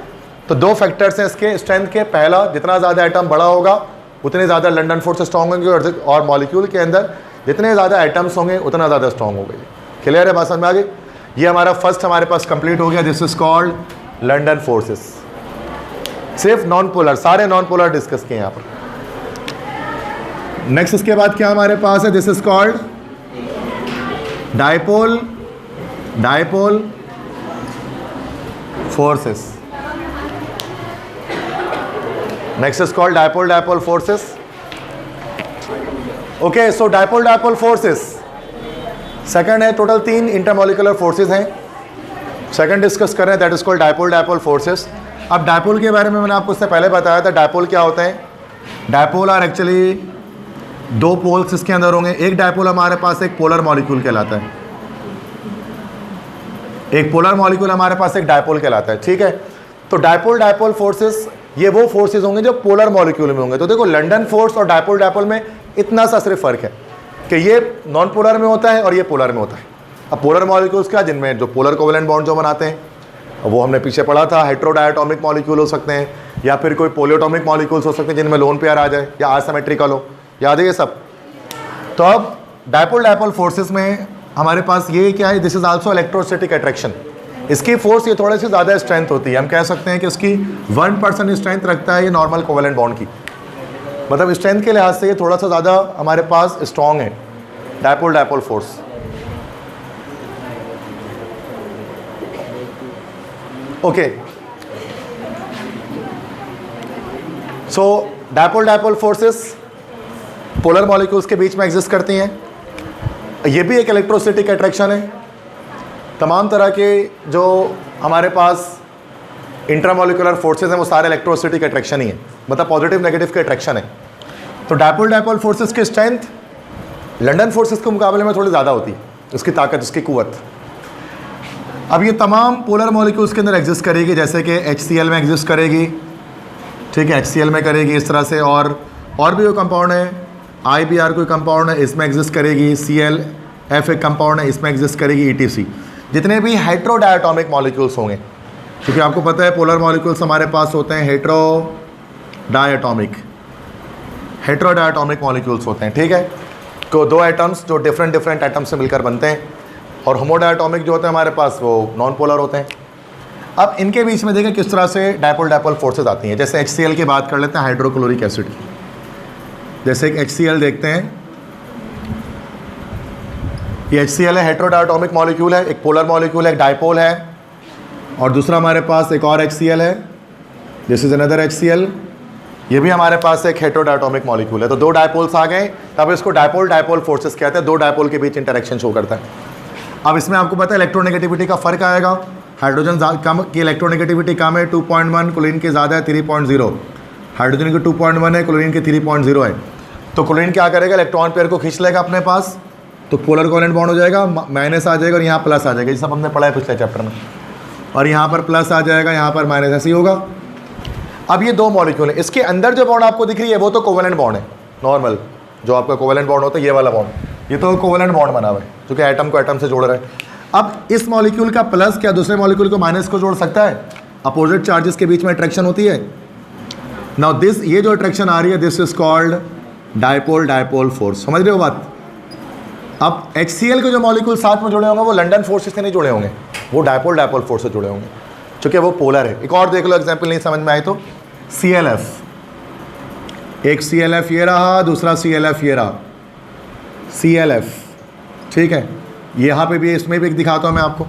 तो दो फैक्टर्स हैं इसके स्ट्रेंथ के। पहला, जितना ज़्यादा एटम बड़ा होगा उतने ज़्यादा लंडन फोर्स स्ट्रॉन्ग होंगे, और मॉलिक्यूल के अंदर जितने ज़्यादा एटम्स होंगे उतना ज़्यादा स्ट्रॉन्ग होगा। क्लियर है? बात समझ में आ गई? ये हमारा फर्स्ट हमारे पास कंप्लीट हो गया। This is called London forces. सिर्फ नॉन पोलर, सारे नॉन पोलर डिस्कस किए यहाँ पर। नेक्स्ट इसके बाद क्या हमारे पास है? This is called dipole forces. Next is called dipole forces. Okay, so dipole forces second है। टोटल 3 इंटरमॉलिक्यूलर फोर्सेस हैं। सेकंड डिस्कस कर रहे हैं, that is called dipole forces. अब डायपोल के बारे में मैंने आपको उससे पहले बताया था। डायपोल क्या होते हैं? डायपोल आर एक्चुअली 2 पोल्स इसके अंदर होंगे। एक डायपोल हमारे पास एक पोलर मॉलिक्यूल कहलाता है, एक पोलर मॉलिक्यूल हमारे पास एक डायपोल कहलाता है। ठीक है, तो डायपोल फोर्सेस ये वो फोर्सेस होंगे जो पोलर मॉलिक्यूल में होंगे। तो देखो, लंडन फोर्स और डायपोल में इतना सा सिर्फ फर्क है कि ये नॉन पोलर में होता है और ये पोलर में होता है। अब पोलर मॉलिक्यूल्स क्या, जिनमें जो पोलर कोवेलेंट बॉन्ड जो बनाते हैं, वो हमने पीछे पढ़ा था। हेट्रोडायटोमिक मॉलिक्यूल हो सकते हैं, या फिर कोई पोलियोटोमिक मॉलिक्यूल्स हो सकते हैं जिनमें लोन पेयर आ जाए, या आसिमेट्रिकल हो। याद है ये सब? तो अब डायपोल फोर्सेस में हमारे पास ये क्या है? This is also electrostatic attraction. इसकी फोर्स ये थोड़ी सी ज़्यादा स्ट्रेंथ होती है। हम कह सकते हैं कि इसकी 1% स्ट्रेंथ रखता है ये नॉर्मल कोवेलेंट बॉन्ड की। मतलब स्ट्रेंथ के लिहाज से ये थोड़ा सा ज़्यादा हमारे पास स्ट्रॉन्ग है डायपोल फोर्स। ओके, सो डायपोल फोर्सेस पोलर मॉलिक्यूल्स के बीच में एग्जिस्ट करती हैं। ये भी एक इलेक्ट्रोस्टैटिक अट्रैक्शन है। तमाम तरह के जो हमारे पास इंट्रामॉलिक्यूलर फोर्सेस हैं वो सारे इलेक्ट्रोस्टैटिक अट्रैक्शन ही है, मतलब पॉजिटिव नेगेटिव के अट्रैक्शन है। तो डायपोल फोर्सेस की स्ट्रेंथ लंडन फोर्सेस के मुकाबले में थोड़ी ज़्यादा होती है, उसकी ताकत, उसकी कुव्वत। अब ये तमाम पोलर मॉलिक्यूल्स के अंदर एग्जिस्ट करेगी, जैसे कि HCl में एग्जिस्ट करेगी। ठीक है, HCl में करेगी इस तरह से, और भी कोई कंपाउंड है, IBr कोई कंपाउंड है, इसमें एग्जिस्ट करेगी। ClF एक कंपाउंड है, इसमें एग्जिस्ट करेगी, ETC। जितने भी हेट्रोडायटोमिक मॉलिक्यूल्स होंगे, क्योंकि आपको पता है पोलर मॉलिक्यूल्स हमारे पास होते हैं हेट्रोडायटोमिक मॉलिक्यूल्स होते हैं। ठीक है, तो 2 एटम्स जो डिफरेंट एटम्स से मिलकर बनते हैं, और होमोडायटोमिक जो होते हैं हमारे पास वो नॉन पोलर होते हैं। अब इनके बीच में देखें किस तरह से डायपोल फोर्सेस आती हैं। जैसे HCl की बात कर लेते हैं, हाइड्रोक्लोरिक एसिड। जैसे एक HCl देखते हैं, ये HCl है, हेट्रोडायटोमिक मॉलिक्यूल है, एक पोलर मॉलिक्यूल है, एक डायपोल है। और दूसरा हमारे पास एक और HCl है, दिस इज अनदर HCl, ये भी हमारे पास एक हेट्रोडायटोमिक मॉलिक्यूल है। तो 2 डायपोल्स आ गए, तब इसको डायपोल फोर्सेस कहते हैं। 2 डायपोल के बीच इंटरेक्शन शो करता है। अब इसमें आपको पता है इलेक्ट्रोनेगेटिविटी का फ़र्क आएगा। हाइड्रोजन कम की इलेक्ट्रोनेगेटिविटी कम है 2.1, क्लोरीन की ज़्यादा है 3.0। हाइड्रोजन की 2.1 है, क्लोरीन की 3.0 है। तो क्लोरीन क्या करेगा? इलेक्ट्रॉन पेयर को खींच लेगा अपने पास, तो पोलर कोवेलेंट बॉन्ड हो जाएगा, माइनस आ जाएगा और यहाँ प्लस आ जाएगा, जैसा हमने पढ़ा है पिछले चैप्टर में। और यहाँ पर प्लस आ जाएगा, यहाँ पर माइनस, ऐसे ही होगा। अब ये 2 मॉलिक्यूल है, इसके अंदर जो बॉन्ड आपको दिख रही है वो तो कोवेलेंट बॉन्ड है, नॉर्मल जो आपका कोवेलेंट बॉन्ड होता है, ये वाला बॉन्ड, ये तो कोवेलेंट बॉन्ड बना हुआ है जो कि एटम को एटम से जोड़ रहा है। अब इस मॉलिक्यूल का प्लस क्या दूसरे मॉलिक्यूल को माइनस को जोड़ सकता है? अपोजिट चार्जेस के बीच में अट्रैक्शन होती है। नाउ दिस, ये जो अट्रैक्शन आ रही है, this is called dipole force. समझ रहे हो बात? अब HCl के जो मॉलिक्यूल साथ में जुड़े होंगे वो लंडन फोर्सेस से नहीं जुड़े होंगे, वो डायपोल फोर्स से जुड़े होंगे, क्योंकि वो पोलर है। एक और देख लो एग्जाम्पल, नहीं समझ में आए तो ClF, एक ClF ये रहा, दूसरा ClF ये रहा, ClF। ठीक है, यहाँ पे भी, इसमें भी एक दिखाता हूँ मैं आपको।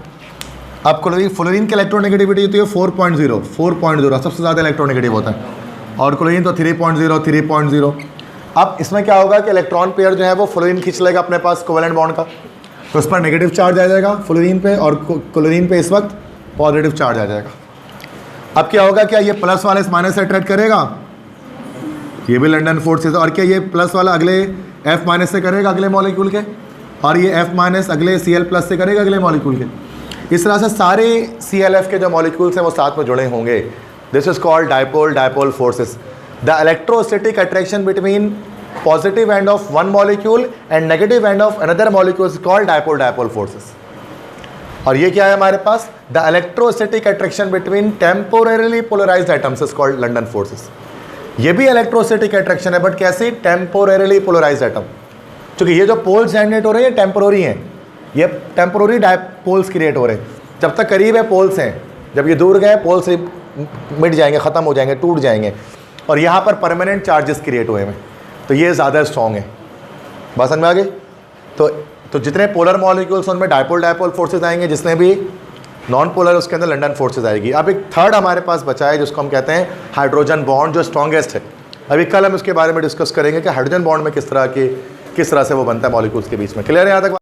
अब फ्लोरीन की इलेक्ट्रोनेगेटिविटी होती है 4.0, सबसे ज़्यादा इलेक्ट्रोनेगेटिव होता है, और क्लोरीन तो 3.0। अब इसमें क्या होगा कि इलेक्ट्रॉन पेयर जो है वो फ्लोरीन खींच लेगा अपने पास कोवेलेंट बॉन्ड का, तो उस पर नेगेटिव चार्ज आ जाएगा फ्लोरीन पे, और क्लोरीन पे इस वक्त पॉजिटिव चार्ज आ जाएगा। अब क्या होगा? क्या ये प्लस वाले इस माइनस से अट्रैक्ट करेगा? ये भी लंडन फोर्सेस। और क्या ये प्लस वाला अगले F माइनस से करेगा अगले मॉलिक्यूल के, और ये F माइनस अगले Cl प्लस से करेगा अगले मॉलिक्यूल के। इस तरह से सारे ClF के जो मॉलिक्यूल्स हैं वो साथ में जुड़े होंगे। This is called dipole dipole forces. The electrostatic attraction between positive end of one molecule and negative end of another molecule is called dipole dipole forces. और ये क्या है हमारे पास, the electrostatic attraction between temporarily polarised atoms is called London forces. ये भी electrostatic attraction है, but कैसे, टेम्पोरेरली पोलराइज्ड एटम। क्योंकि ये जो पोल्स जनरेट हो रहे हैं ये टेम्पोररी हैं, ये टेम्पोररी डायपोल्स क्रिएट हो रहे हैं। जब तक करीब है पोल्स हैं, जब ये दूर गए पोल्स मिट जाएंगे, ख़त्म हो जाएंगे, टूट जाएंगे, और यहाँ पर परमानेंट चार्जेस क्रिएट हुए हैं, तो ये ज़्यादा स्ट्रॉन्ग है। बात समझ में आ गई? तो जितने पोलर मॉलिक्यूल्स उनमें डायपोल डायपोल फोर्सेस आएंगे, जिसने भी नॉन पोलर उसके अंदर लंडन फोर्सेस आएगी। अब एक थर्ड हमारे पास बचा है जिसको हम कहते हैं हाइड्रोजन बॉन्ड, जो स्ट्रॉन्गेस्ट है। अभी कल हम इसके बारे में डिस्कस करेंगे कि हाइड्रोजन बॉन्ड में किस तरह से वो बनता है मॉलिक्यूल्स के बीच में। क्लियर है यहाँ तक?